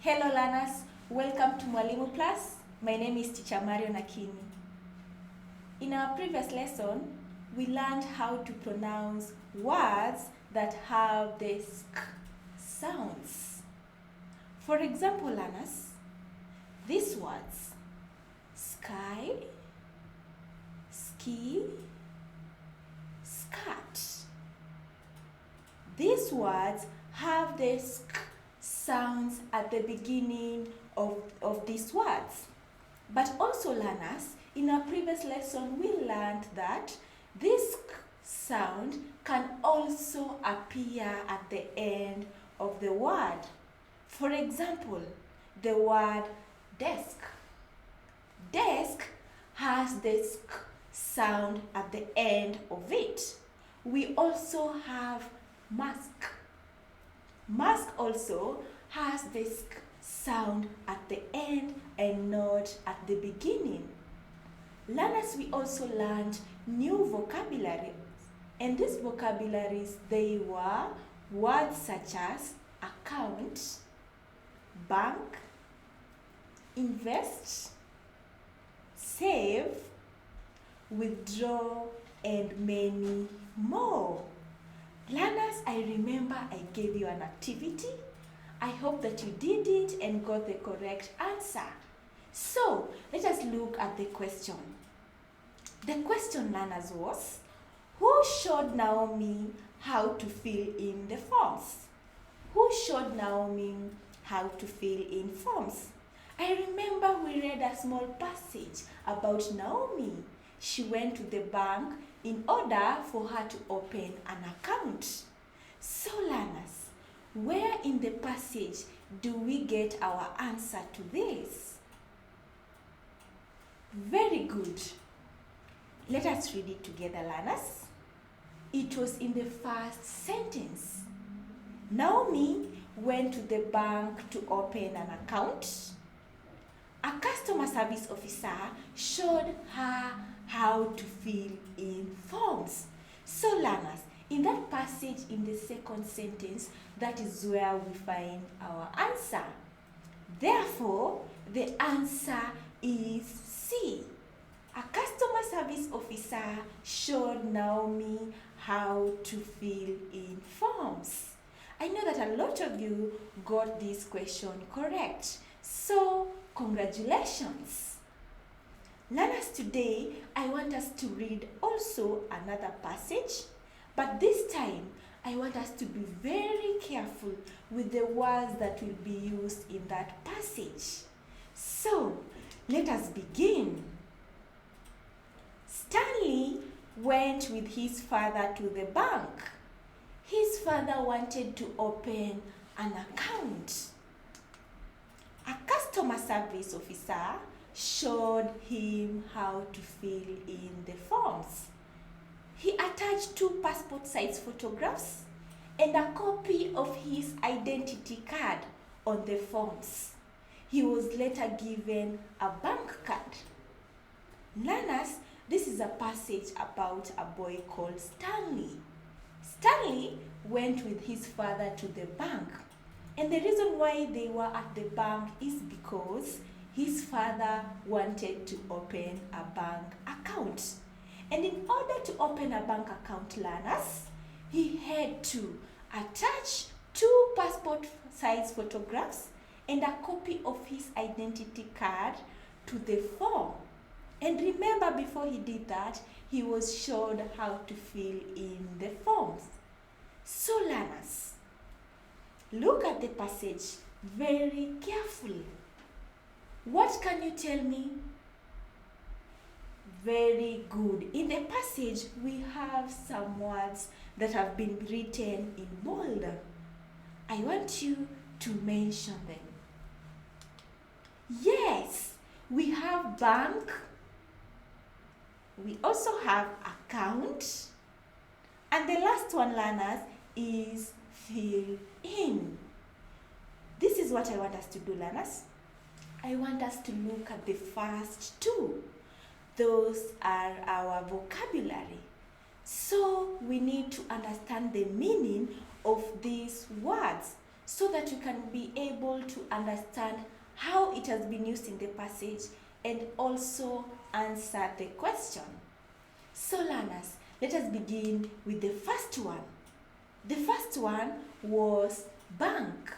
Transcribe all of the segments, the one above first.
Hello learners, welcome to MwalimuPLUS. My name is Teacher Mario Nakini. In our previous lesson, we learned how to pronounce words that have the sk sounds. For example, learners, these words, sky, ski, skirt. These words have the sk sounds at the beginning of these words. But also learners, in our previous lesson we learned that this sk sound can also appear at the end of the word. For example, the word desk. Desk has the sk sound at the end of it. We also have mask. Mask also has the sk sound at the end and not at the beginning. Learners, we also learned new vocabulary, and these vocabularies, they were words such as account, bank, invest, save, withdraw, and many more. Learners, I remember I gave you an activity. I hope that you did it and got the correct answer. So, let us look at the question. The question, learners, was, who showed Naomi how to fill in the forms? Who showed Naomi how to fill in forms? I remember we read a small passage about Naomi. She went to the bank in order for her to open an account. So learners, where in the passage do we get our answer to this? Very good. Let us read it together, learners. It was in the first sentence. Naomi went to the bank to open an account. A customer service officer showed her how to fill in forms. So learners, in that passage in the second sentence, that is where we find our answer. Therefore, the answer is C. A customer service officer showed Naomi how to fill in forms. I know that a lot of you got this question correct. So, congratulations. Learners, today I want us to read also another passage, but this time I want us to be very careful with the words that will be used in that passage. So, let us begin. Stanley went with his father to the bank. His father wanted to open an account. A customer service officer showed him how to fill in the forms. He attached 2 passport-size photographs and a copy of his identity card on the forms. He was later given a bank card. Learners, this is a passage about a boy called Stanley. Stanley went with his father to the bank, and the reason why they were at the bank is because his father wanted to open a bank account. And in order to open a bank account, learners, he had to attach 2 passport-size photographs and a copy of his identity card to the form. And remember, before he did that, he was showed how to fill in the forms. So learners, look at the passage very carefully. What can you tell me? Very good. In the passage, we have some words that have been written in bold. I want you to mention them. Yes, we have bank. We also have account. And the last one, learners, is fill in. This is what I want us to do, learners. I want us to look at the first 2. Those are our vocabulary. So we need to understand the meaning of these words so that you can be able to understand how it has been used in the passage and also answer the question. So learners, let us begin with the first one. The first one was bank.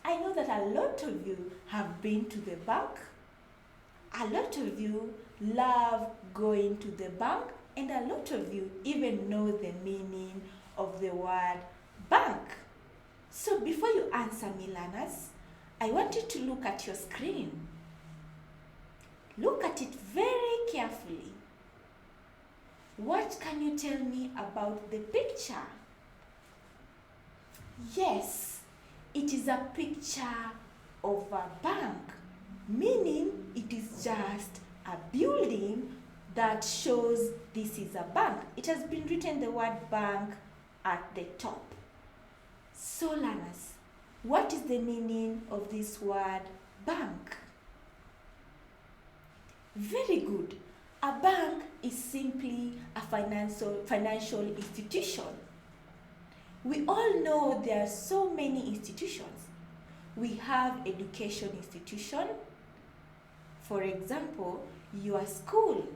I know that a lot of you have been to the bank. A lot of you love going to the bank, and a lot of you even know the meaning of the word bank. So before you answer me, learners, I want you to look at your screen. Look at it very carefully. What can you tell me about the picture? Yes, it is a picture of a bank, meaning it is just a building that shows this is a bank. It has been written the word bank at the top. So learners, what is the meaning of this word bank? Very good. A bank is simply a financial institution. We all know there are so many institutions. We have education institution, for example, your school.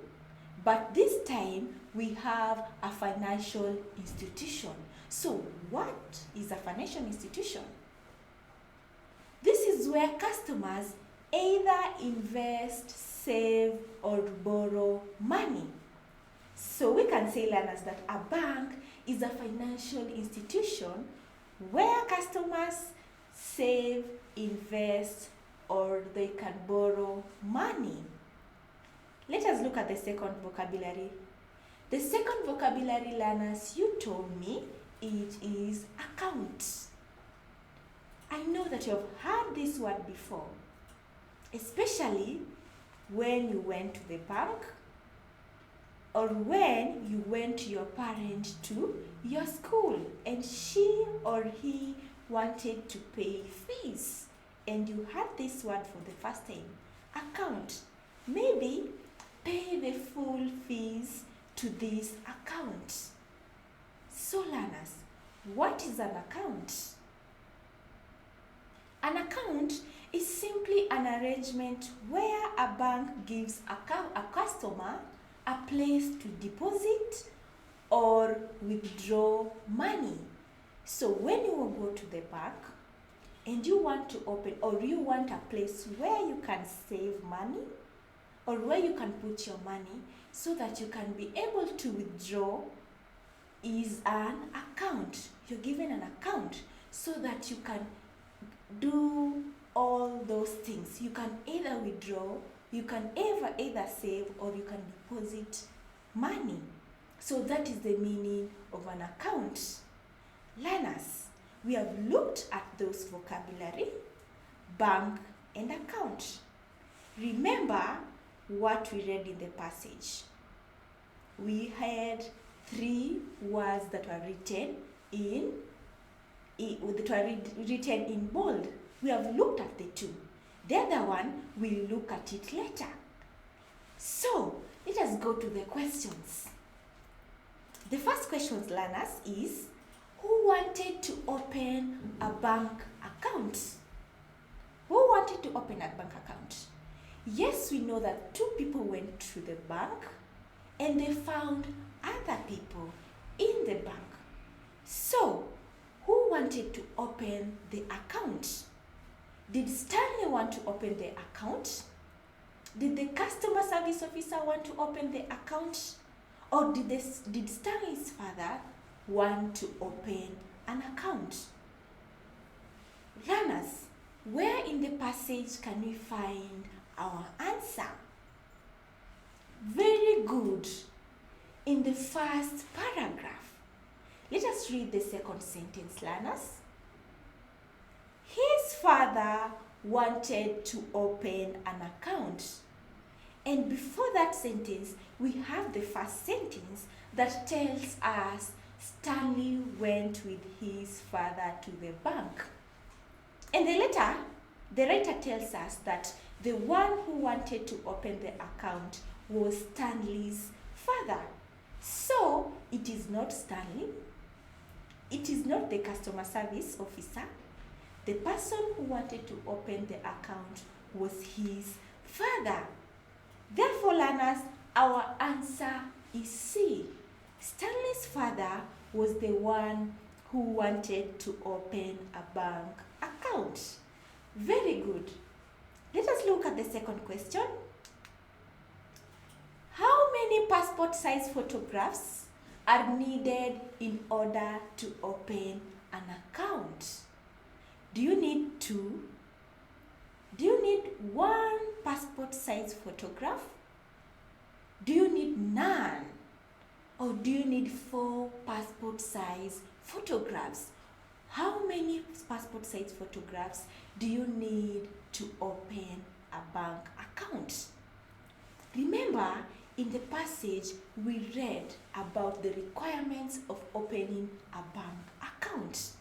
But this time we have a financial institution. So what is a financial institution? This is where customers either invest, save, or borrow money. So we can say, learners, that a bank is a financial institution where customers save, invest, or they can borrow money. Let us look at the second vocabulary. The second vocabulary, learners, you told me it is account. I know that you have heard this word before, especially when you went to the bank or when you went to your parent to your school and she or he wanted to pay fees and you had this word for the first time, account. Maybe pay the full fees to this account. So learners, what is an account? An account is simply an arrangement where a bank gives a customer a place to deposit or withdraw money. So when you go to the bank and you want to open, or you want a place where you can save money or where you can put your money so that you can be able to withdraw, is an account. You're given an account so that you can do all those things. You can either withdraw, you can either save, or you can deposit money. So that is the meaning of an account. Learners, we have looked at those vocabulary, bank and account. Remember what we read in the passage. We had 3 words that were written in bold. We have looked at the 2. The other one, we'll look at it later. So, let us go to the questions. The first question, learners, is who wanted to open a bank account? Who wanted to open a bank account? Yes, we know that 2 people went to the bank and they found other people in the bank. So, who wanted to open the account? Did Stanley want to open the account? Did the customer service officer want to open the account? Or did Stanley's father want to open an account? Learners, where in the passage can we find our answer? Very good. In the first paragraph. Let us read the second sentence, learners. His father wanted to open an account. And before that sentence, we have the first sentence that tells us Stanley went with his father to the bank. And the writer tells us that the one who wanted to open the account was Stanley's father. So, it is not Stanley. It is not the customer service officer. The person who wanted to open the account was his father. Therefore, learners, our answer is C. Stanley's father was the one who wanted to open a bank account. Very good. Let us look at the second question. How many passport size photographs are needed in order to open an account? Do you need 2? Do you need 1 passport size photograph? Do you need none? Or do you need 4 passport size photographs? How many passport size photographs do you need to open a bank account? Remember, in the passage we read about the requirements of opening a bank account.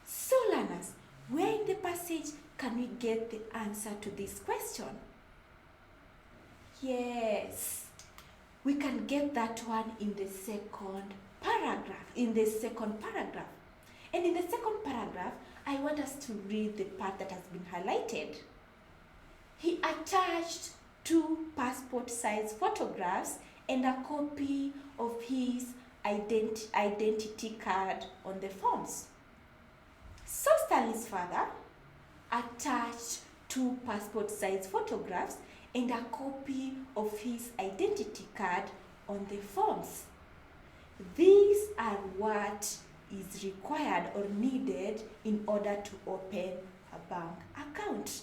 So learners, where in the passage can we get the answer to this question? Yes, we can get that one in the second paragraph. And in the second paragraph, I want us to read the part that has been highlighted. He attached 2 passport size photographs and a copy of his identity card on the forms. So Stanley's father attached 2 passport size photographs and a copy of his identity card on the forms. These are what is required or needed in order to open a bank account.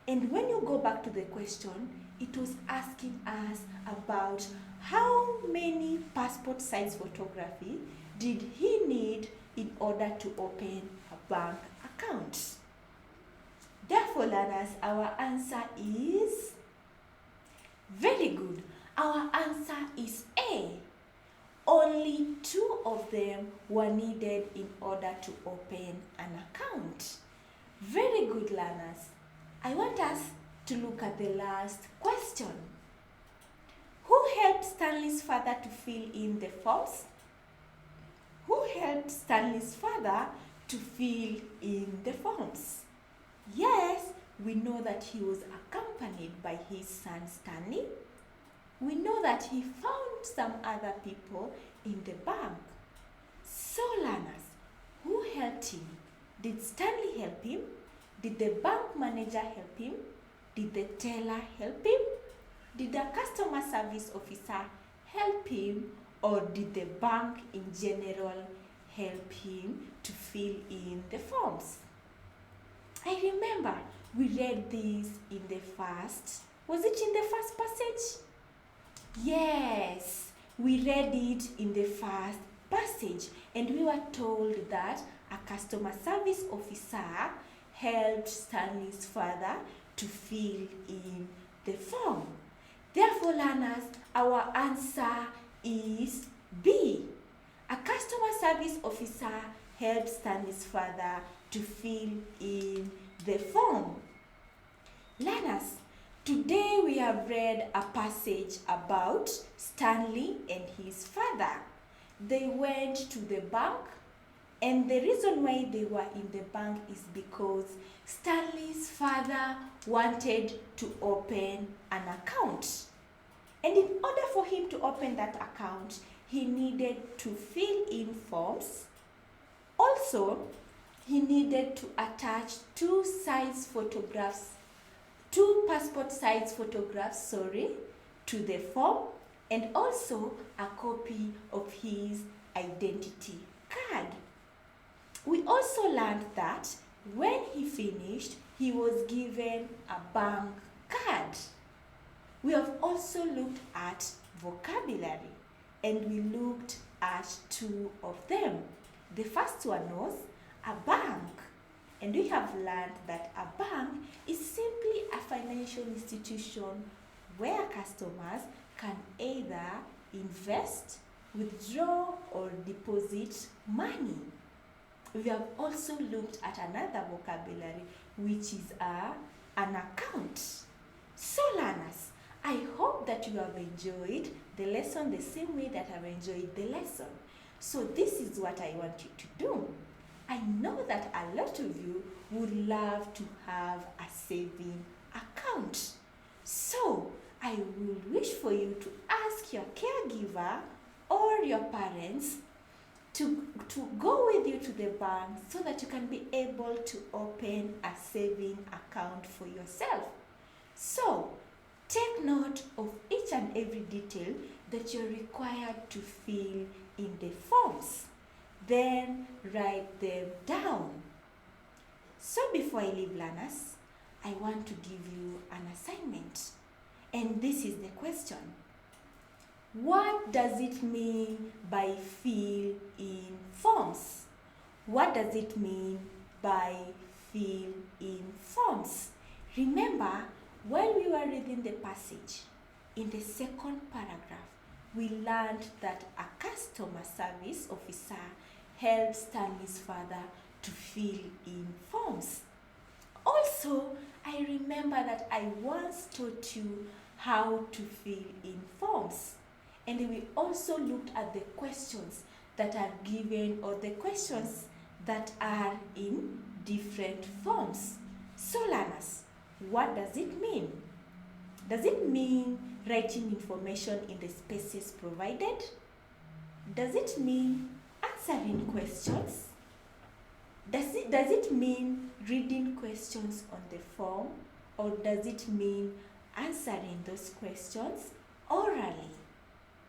And when you go back to the question, it was asking us about how many passport size photography did he need in order to open a bank account. Therefore, learners, our answer is very good. Our answer is A. Only 2 of them were needed in order to open an account. Very good, learners. I want us to look at the last question. Who helped Stanley's father to fill in the forms? Who helped Stanley's father to fill in the forms? Yes, we know that he was accompanied by his son Stanley. We know that he found some other people in the bank. So learners, who helped him? Did Stanley help him? Did the bank manager help him? Did the teller help him? Did the customer service officer help him? Or did the bank in general help him to fill in the forms? I remember we read this in the first, was it in the first passage? Yes, we read it in the first passage, and we were told that a customer service officer helped Stanley's father to fill in the form. Therefore, learners, our answer is B. A customer service officer helped Stanley's father to fill in the form. Learners, today we have read a passage about Stanley and his father. They went to the bank, and the reason why they were in the bank is because Stanley's father wanted to open an account. And in order for him to open that account, he needed to fill in forms. Also, he needed to attach 2 passport size photographs, to the form, and also a copy of his identity card. We also learned that when he finished, he was given a bank card. We have also looked at vocabulary, and we looked at 2 of them. The first one was a bank, and we have learned that a bank is simply a financial institution where customers can either invest, withdraw, or deposit money. We have also looked at another vocabulary, which is an account. So learners, I hope that you have enjoyed the lesson the same way that I've enjoyed the lesson. So this is what I want you to do. I know that a lot of you would love to have a saving account. So, I will wish for you to ask your caregiver or your parents to go with you to the bank so that you can be able to open a saving account for yourself. So, take note of each and every detail that you're required to fill in the forms. Then write them down. So before I leave, learners, I want to give you an assignment. And this is the question. What does it mean by fill in forms? What does it mean by fill in forms? Remember, while we were reading the passage, in the second paragraph, we learned that a customer service officer helps Stanley's father to fill in forms. Also, I remember that I once taught you how to fill in forms. And we also looked at the questions that are given, or the questions that are in different forms. So learners, what does it mean? Does it mean writing information in the spaces provided? Does it mean answering questions? Does it mean reading questions on the form, or does it mean answering those questions orally?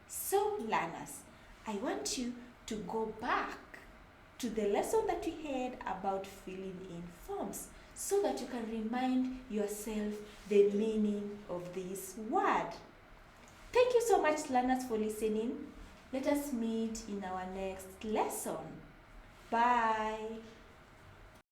So learners, I want you to go back to the lesson that we had about filling in forms so that you can remind yourself the meaning of this word. Thank you so much, learners, for listening. Let us meet in our next lesson. Bye.